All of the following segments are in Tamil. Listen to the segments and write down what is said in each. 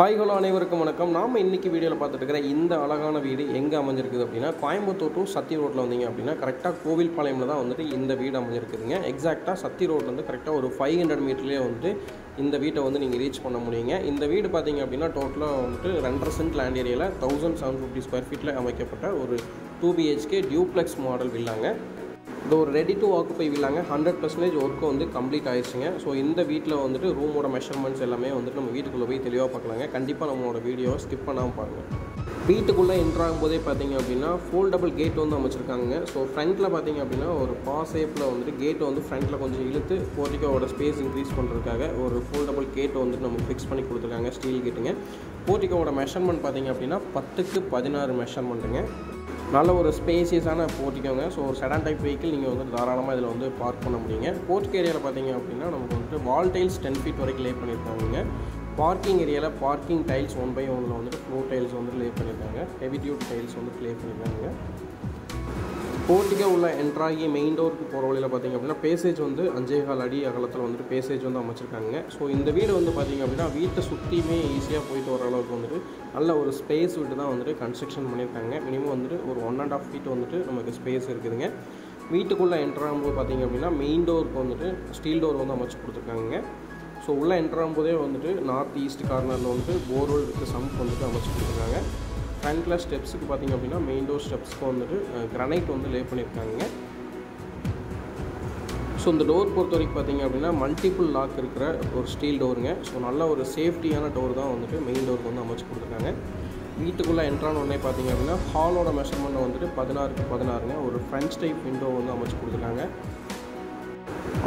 ஹாய் ஹலோ அனைவருக்கும் வணக்கம். நாம் இன்றைக்கி வீடியோவில் பார்த்துட்டு இருக்கிற இந்த அழகான வீடு எங்கே அமைஞ்சிருக்குது அப்படின்னா கோயம்புத்தூர் டு சத்தி ரோட்டில் வந்தீங்க அப்படின்னா கரெக்டாக கோவில்பாளையமில் தான் வந்துட்டு இந்த வீடு அமைஞ்சிருக்குதுங்க. எக்ஸாக்டாக சத்தி ரோட்லேருந்து கரெக்டாக ஒரு 500 மீட்டர்லேயே வந்துட்டு இந்த வீட்டை வந்து நீங்கள் ரீச் பண்ண முடியுங்க. இந்த வீடு பார்த்தீங்க அப்படின்னா டோட்டலாக வந்துட்டு 2.5 சென்ட் லேண்ட் ஏரியாவில் 1750 ஸ்கொயர் ஃபீட்டில் அமைக்கப்பட்ட ஒரு 2 BHK டியூப்ளெக்ஸ் மாடல் வில்லாங்க. இது ஒரு ரெடி டு ஆக்குப்பை வில்லாங்க. 100% ஒர்க்கு வந்து கம்ப்ளீட் ஆயிடுச்சுங்க. ஸோ இந்த வீட்டில் வந்துட்டு ரூமோட மெஷர்மெண்ட்ஸ் எல்லாமே வந்துட்டு நம்ம வீட்டுக்குள்ளே போய் தெளிவாக பார்க்கலாங்க. கண்டிப்பாக நம்மளோட வீடியோவை ஸ்கிப் பண்ணாமல் பாருங்கள். வீட்டுக்குள்ளே என்ட்ரு ஆகும்போதே பார்த்தீங்க அப்படின்னா ஃபோல்டபுள் கேட் வந்து அமைச்சிருக்காங்க. ஸோ ஃப்ரண்ட்டில் பார்த்தீங்க அப்படின்னா ஒரு ஷேப்பில் வந்துட்டு கேட்டு வந்து ஃப்ரண்ட்டில் கொஞ்சம் இழுத்து போர்ட்டிகோவோட ஸ்பேஸ் இன்க்ரீஸ் பண்ணுறதுக்காக ஒரு ஃபோல்டபுள் கேட்டு வந்துட்டு நமக்கு ஃபிக்ஸ் பண்ணி கொடுத்துருக்காங்க. ஸ்டீல் கேட்டுங்க. போர்ட்டிகோவோட மெஷர்மெண்ட் பார்த்தீங்க அப்படின்னா 10x16 மெஷர்மெண்ட்டுங்க. நல்ல ஒரு ஸ்பேசியஸான போர்ட்டிக்கோங்க. ஸோ ஒரு செடான் டைப் வெஹிக்கிள் நீங்கள் வந்து தாராளமாக இதில் வந்து பார்க் பண்ண முடியுங்க. போர்ட்டிக் ஏரியாவில் பார்த்தீங்க அப்படின்னா நமக்கு வந்துட்டு வால் டைல்ஸ் 10 ஃபீட் வரைக்கும் லே பண்ணியிருக்காங்க. பார்க்கிங் ஏரியாவில் பார்க்கிங் டைல்ஸ் 1/1 வந்துட்டு ஃப்ளோர் டைல்ஸ் வந்து லே பண்ணியிருக்காங்க. ஹெவி டியூட்டி டைல்ஸ் வந்து லே பண்ணியிருக்காங்க. போர்ட்டிக்கோ உள்ள என்ட்ராகி மெயின் டோருக்கு போகிற வழியில் பார்த்திங்க அப்படின்னா பேசேஜ் வந்து 5.25 அடி அகலத்தில் வந்துட்டு பேசேஜ் வந்து அமைச்சிருக்காங்க. ஸோ இந்த வீடு வந்து பார்த்திங்க அப்படின்னா வீட்டை சுற்றியுமே ஈஸியாக போயிட்டு வர அளவுக்கு வந்துட்டு நல்ல ஒரு ஸ்பேஸ் விட்டு தான் வந்துட்டு கன்ஸ்ட்ரக்ஷன் பண்ணியிருக்காங்க. மினிமம் வந்துட்டு ஒரு 1.5 ஃபீட் வந்துட்டு நமக்கு ஸ்பேஸ் இருக்குதுங்க. வீட்டுக்குள்ளே என்ட்ராகும்போது பார்த்திங்க அப்படின்னா மெயின் டோருக்கு வந்துட்டு ஸ்டீல் டோர் வந்து அமைச்சு கொடுத்துருக்காங்க. ஸோ உள்ளே என்ட்ராகும்போதே வந்துட்டு நார்த் ஈஸ்ட் கார்னரில் வந்துட்டு போர்வெல் வித் சம்ப் வந்துட்டு அமைச்சு கொடுத்துருக்காங்க. ஃப்ரண்ட்டில் ஸ்டெப்ஸுக்கு பார்த்திங்க அப்படின்னா மெயின் டோர் ஸ்டெப்ஸ்க்கு வந்துட்டு கிரானைட் வந்து லே பண்ணியிருக்காங்க. ஸோ இந்த டோர் பொறுத்த வரைக்கும் பார்த்திங்க அப்படின்னா மல்டிபிள் லாக் இருக்கிற ஒரு ஸ்டீல் டோருங்க. ஸோ நல்ல ஒரு சேஃப்டியான டோர் தான் வந்துட்டு மெயின் டோருக்கு வந்து அமைச்சு கொடுத்துருக்காங்க. வீட்டுக்குள்ளே என்ட்ரான உடனே பார்த்திங்க அப்படின்னா ஹாலோட மெஷர்மெண்ட் வந்துட்டு 16x16ங்க. ஒரு ஃப்ரெஞ்ச் டைப் விண்டோ வந்து அமைச்சு கொடுத்துருக்காங்க.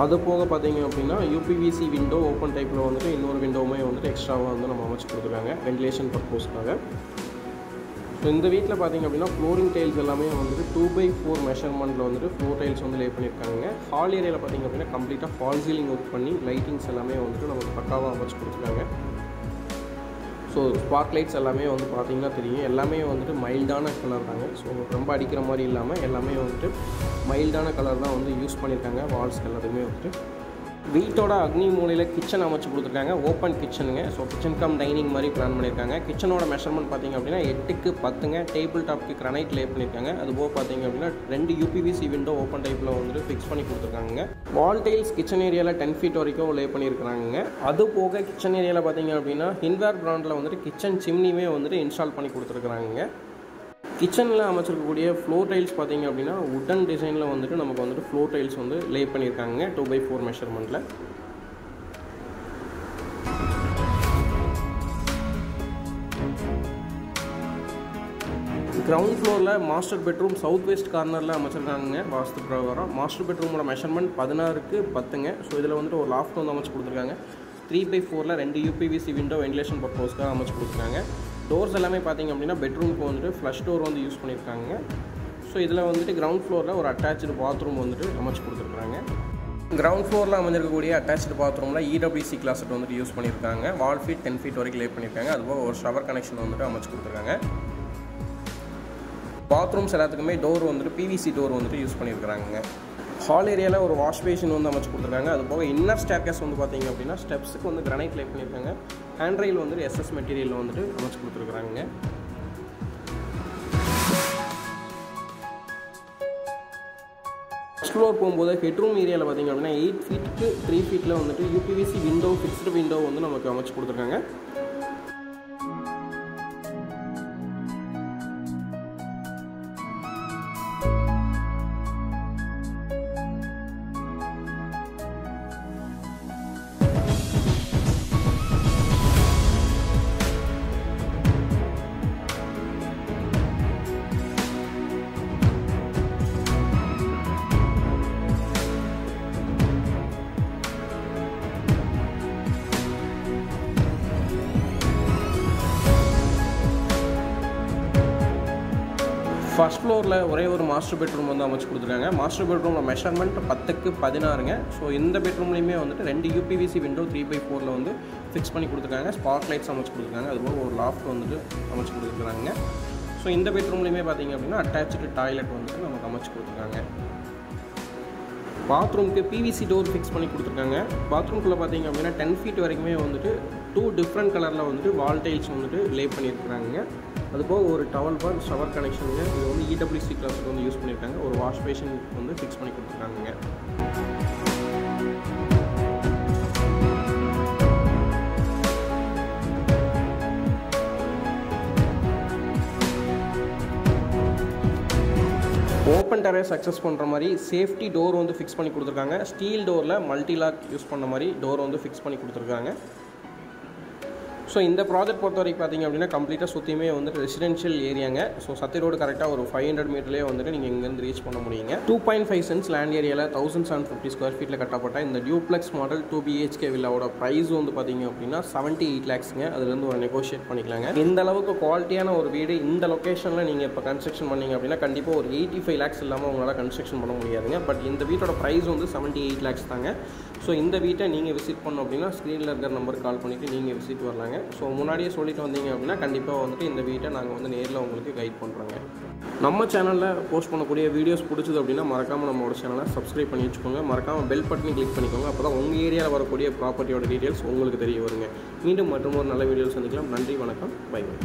அது போக பார்த்திங்க அப்படின்னா UPVC விண்டோ ஓப்பன் டைப்பில் வந்துட்டு இன்னொரு விண்டோவுமே வந்துட்டு எக்ஸ்ட்ராவாக வந்து நம்ம அமைச்சு கொடுத்துருக்காங்க வென்டிலேஷன் பர்பஸ்க்காக. ஸோ இந்த வீட்டில் பார்த்திங்க அப்படின்னா ஃப்ளோரிங் டைல்ஸ் எல்லாமே வந்துட்டு 2/4 மெஷர்மெண்ட்டில் வந்துட்டு ஃப்ளோர் டைல்ஸ் வந்து லே பண்ணியிருக்காங்க. ஹால் ஏரியாவில் பார்த்திங்க அப்படின்னா கம்ப்ளீட்டாக ஃபால் சீலிங் ஒர்க் பண்ணி லைட்டிங்ஸ் எல்லாமே வந்துட்டு நமக்கு பக்காவாக அமைச்சு கொடுத்துருக்காங்க. ஸோ ஸ்பார்க் லைட்ஸ் எல்லாமே வந்து பார்த்திங்கன்னா தெரியும். எல்லாமே வந்துட்டு மைல்டான கலர் தாங்க. ஸோ ரொம்ப அடிக்கிற மாதிரி இல்லாமல் எல்லாமே வந்துட்டு மைல்டான கலர் தான் வந்து யூஸ் பண்ணியிருக்காங்க. வால்ஸ்க்கு எல்லாத்துக்குமே வந்துட்டு வீட்டோட அக்னி மூலையில் கிச்சன் அமைச்சு கொடுத்துருக்காங்க. ஓப்பன் கிச்சனுங்க. ஸோ கிச்சன் கம் டைனிங் மாதிரி பிளான் பண்ணியிருக்காங்க. கிச்சனோட மெஷர்மெண்ட் பார்த்திங்க அப்படின்னா 8x10ங்க. டேபிள் டாப்க்கு கிரானைட் லே பண்ணியிருக்காங்க. அதுபோக பார்த்திங்க அப்படின்னா 2 UPVC விண்டோ ஓப்பன் டைப்பில் வந்துட்டு ஃபிக்ஸ் பண்ணி கொடுத்துருக்காங்க. வால் டைல்ஸ் கிச்சன் ஏரியாவில் 10 ஃபீட் வரைக்கும் லே பண்ணியிருக்காங்க. அது போக கிச்சன் ஏரியாவில் பார்த்திங்க அப்படின்னா ஹின்வேர் பிராண்டில் வந்துட்டு கிச்சன் சிம்னியுமே வந்துட்டு இன்ஸ்டால் பண்ணி கொடுத்துருக்குறாங்க. கிச்சனில் அமைச்சிருக்கக்கூடிய ஃப்ளோர் டைல்ஸ் பார்த்திங்க அப்படின்னா உட்டன் டிசைனில் வந்துட்டு நமக்கு வந்துட்டு ஃப்ளோர் டைல்ஸ் வந்து லே பண்ணியிருக்காங்க 2/4 மெஷர்மெண்ட்டில். கிரவுண்ட் ஃப்ளோரில் மாஸ்டர் பெட்ரூம் சவுத் வெஸ்ட் கார்னரில் அமைச்சிருக்காங்க வாஸ்து பிரகாரம். மாஸ்டர் பெட்ரூமோட மெஷர்மெண்ட் 16x10ங்க. ஸோ இதில் வந்துட்டு ஒரு லாஃப்ட் வந்து அமைச்சு கொடுத்துருக்காங்க. 3/4ல் 2 UPVC விண்டோ வென்டிலேஷன் பர்பஸ்க்காக அமைச்சு கொடுத்துருக்காங்க. டோர்ஸ் எல்லாமே பார்த்திங்க அப்படின்னா பெட்ரூமுக்கு வந்துட்டு ஃப்ளஷ் டோர் வந்து யூஸ் பண்ணியிருக்காங்க. ஸோ இதில் வந்துட்டு கிரவுண்ட் ஃப்ளோரில் ஒரு அட்டாச்சு பாத்ரூம் வந்துட்டு அமைச்சு கொடுத்துருக்காங்க. கிரவுண்ட் ஃப்ளோரில் அமைஞ்சிருக்கக்கூடிய அட்டாச்சு பாத்ரூமில் EWC கிளாஸட் வந்துட்டு யூஸ் பண்ணியிருக்காங்க. வால் ஃபீட் 10 ஃபீட் வரைக்கும் லே பண்ணியிருக்காங்க. அதுபோக ஒரு ஷவர் கனெக்ஷன் வந்துட்டு அமைச்சு கொடுத்துருக்காங்க. பாத்ரூம்ஸ் எல்லாத்துக்குமே டோர் வந்துட்டு PVC டோர் வந்துட்டு யூஸ் பண்ணியிருக்காங்க. ஹால் ஏரியாவில் ஒரு வாஷ் பேஷன் வந்து அமைச்சு கொடுத்துருக்காங்க. அது போக இன்னர் ஸ்டேர்கேஸ் வந்து பார்த்திங்க அப்படின்னா ஸ்டெப்ஸுக்கு வந்து கிரானைட் லே பண்ணியிருக்காங்க. ஹேண்ட் ரெயில் வந்துட்டு SS மெட்டீரியலில் வந்துட்டு அமைச்சு கொடுத்துருக்குறாங்க. ஃபஸ்ட் ஃப்ளோர் போகும்போது ஹெட்ரூம் ஏரியாவில் பார்த்திங்க அப்படின்னா 8 ஃபீட்டுக்கு 3 ஃபீட்டில் வந்துட்டு UPVC விண்டோ ஃபிக்ஸ்டு விண்டோ வந்து நமக்கு அமைச்சு கொடுத்துருக்காங்க. ஃபர்ஸ்ட் ஃப்ளோரில் ஒரே ஒரு மாஸ்டர் பெட்ரூம் வந்து அமைச்சு கொடுத்துருக்காங்க. மாஸ்டர் பெட்ரூமில் மெஷர்மெண்ட் 10x16ங்க. ஸோ இந்த பெட்ரூம்லேயுமே வந்துட்டு 2 UPVC விண்டோ 3/4ல் வந்து ஃபிக்ஸ் பண்ணி கொடுத்துருக்காங்க. ஸ்பார்க் லைட்ஸ் அமைச்சு கொடுத்துருக்காங்க. அதுபோல் ஒரு லாஃப்ட் வந்துட்டு அமைச்சு கொடுத்துருக்காங்க. ஸோ இந்த பெட்ரூம்லேயுமே பார்த்திங்க அப்படின்னா அட்டாச்சு டாய்லெட் வந்துட்டு நமக்கு அமைச்சு கொடுத்துருக்காங்க. பாத்ரூமுக்கு பிவிசி டோர் ஃபிக்ஸ் பண்ணி கொடுத்துருக்காங்க. பாத்ரூம்குள்ளே பார்த்தீங்க அப்படின்னா 10 feet வரைக்குமே வந்துட்டு 2 different கலரில் வந்துட்டு வால் டைல்ஸ் வந்துட்டு லே பண்ணியிருக்கிறாங்க. அதுபோக ஒரு டவல் பார் ஷவர் கனெக்ஷனுங்க. இது வந்து EWC கிளாஸுக்கு வந்து யூஸ் பண்ணியிருக்காங்க. ஒரு வாஷ் பேஷன் வந்து ஃபிக்ஸ் பண்ணி கொடுத்துருக்காங்க. ஓப்பன் டெரஸ் அக்சஸ் பண்ணுற மாதிரி சேஃப்டி டோர் வந்து ஃபிக்ஸ் பண்ணி கொடுத்துருக்காங்க. ஸ்டீல் டோரில் மல்டி லாக் யூஸ் பண்ண மாதிரி டோர் வந்து ஃபிக்ஸ் பண்ணி கொடுத்துருக்காங்க. ஸோ இந்த ப்ராஜெக்ட் பொறுத்த வரைக்கும் பார்த்திங்க அப்படின்னா கம்ப்ளீட்டாக சுற்றியுமே வந்துட்டு ரெசிடென்ஷியல் ஏரியாங்க. ஸோ சத்தி ரோடு கரெக்டாக ஒரு 500 மீட்டர்லேயே வந்துட்டு நீங்கள் இங்கேருந்து ரீச் பண்ண முடியுங்க. 2.5 cents லேண்ட் ஏரியாவில் 1750 ஸ்கொயர் ஃபீட்டில் கட்டப்பட்ட இந்த டியூப்ளெக்ஸ் மாடல் 2 BHK வில்லாவோட ப்ரைஸ் வந்து பார்த்திங்க அப்படின்னா 78 lakhsங்க. அதுலேருந்து ஒரு நெகோஷியேட் பண்ணிக்கலாங்க. இந்த அளவுக்கு குவாலிட்டியான ஒரு வீடு இந்த லொக்கேஷனில் நீங்கள் இப்போ கன்ஸ்ட்ரக்ஷன் பண்ணிங்க அப்படின்னா கண்டிப்பாக ஒரு 85 lakhs இல்லாமல் உங்களால் கன்ஸ்ட்ரக்ஷன் பண்ண முடியாதுங்க. பட் இந்த வீட்டோட ப்ரைஸ் வந்து 78 lakhs தாங்க. ஸோ இந்த வீட்டை நீங்கள் விசிட் பண்ணோம் அப்படின்னா ஸ்க்ரீனில் இருக்கிற நம்பருக்கு கால் பண்ணிவிட்டு நீங்கள் விசிட் வரலாங்க. ஸோ முன்னாடியே சொல்லிட்டு வந்தீங்க அப்படின்னா கண்டிப்பாக வந்துட்டு இந்த வீட்டை நாங்கள் வந்து நேரில் உங்களுக்கு கைட் பண்ணுறோங்க. நம்ம சேனலில் போஸ்ட் பண்ணக்கூடிய வீடியோஸ் பிடிச்சது அப்படின்னா மறக்காமல் நம்மளோட சேனலை சப்ஸ்கிரைப் பண்ணி வச்சுக்கோங்க. மறக்காமல் பெல் பட்டனை கிளிக் பண்ணிக்கோங்க. அப்போ தான் உங்கள் ஏரியாவில் வரக்கூடிய ப்ராப்பர்ட்டியோட டீட்டெயில்ஸ் உங்களுக்கு தெரிய வருங்க. மீண்டும் மற்றும் ஒரு நல்ல வீடியோஸ் சந்திக்கலாம். நன்றி, வணக்கம், பை பை.